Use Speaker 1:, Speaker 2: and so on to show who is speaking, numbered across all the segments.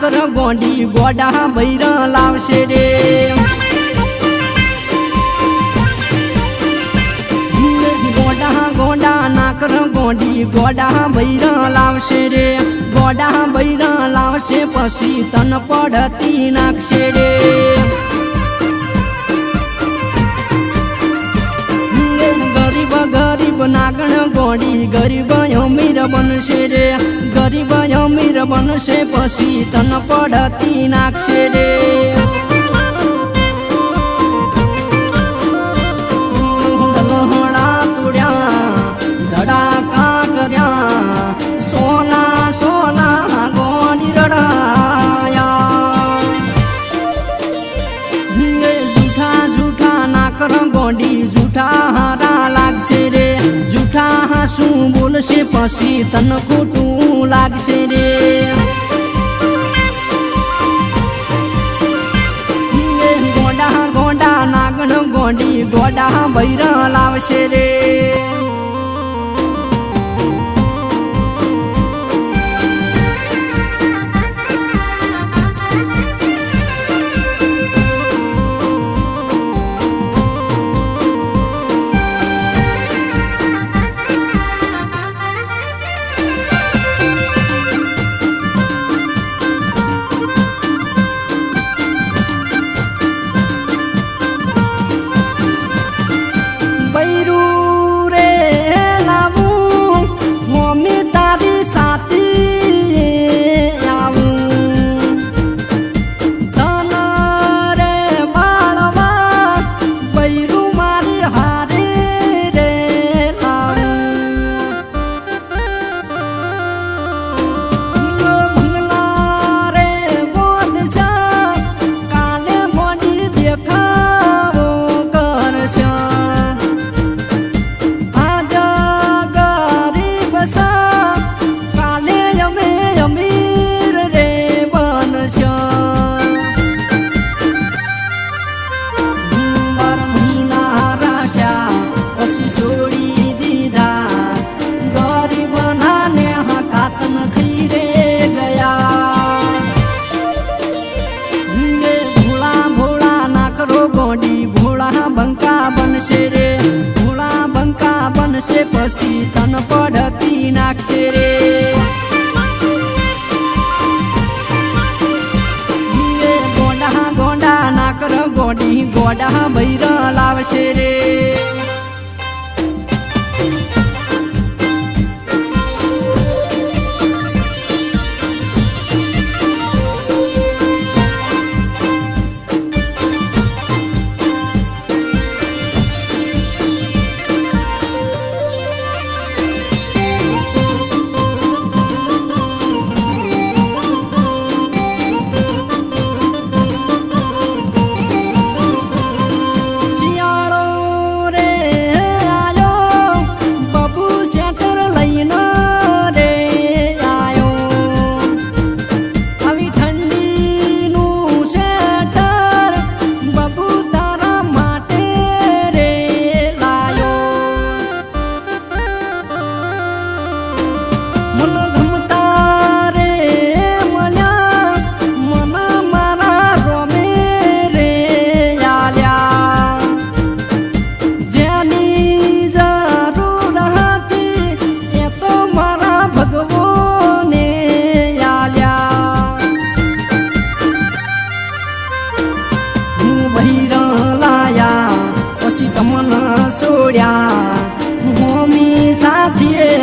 Speaker 1: નાકર ગોંડી ગોડા બૈરા લાવશે રે ગોડા ગોડા નાકર ગોંડી ગોડા બૈરા લાવશે રે ગોડા બૈરા લાવશે પછી તન પડતી નાખશે રે ગરીબ ગરીબ નાગણ ગોડી ગરીબ અમીર બનશે રે ગરીબ અમીર બનશે પછી તન પડતી નાખશે રે દલહણા તુડ્યા ધડાકા કર્યા સોના સોના ગોડી રડાયા જૂઠા જૂઠા નાકર ગોડી જૂઠા હારા લાગશે રે જૂઠા હાસું બોલશે પછી તન ખોટું લાગશે રે ગોડા ગોડા નાગણ ગોડી ગોડા બૈરા લાવશે રે બનશે રે ભોળા બંકા બનશે પછી તન પડતી નાખશે રે ગોડા ગોડા નાકર ગોડી ગોડા બૈરા લાવશે રે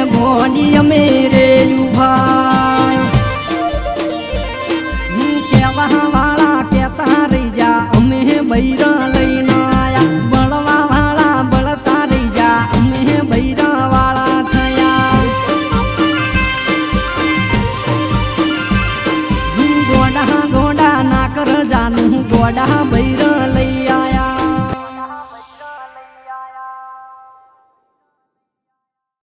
Speaker 1: ગોડી અમે રે ઉભા કેવા વાળા કેતા રહી જા અમે બૈરા લઈને આયા બળવા વાળા બળતા રહી જા અમે બૈરા વાળા થયા ગોડા ગોડા ના કર જાનું ગોડા બૈરા લઈ આયા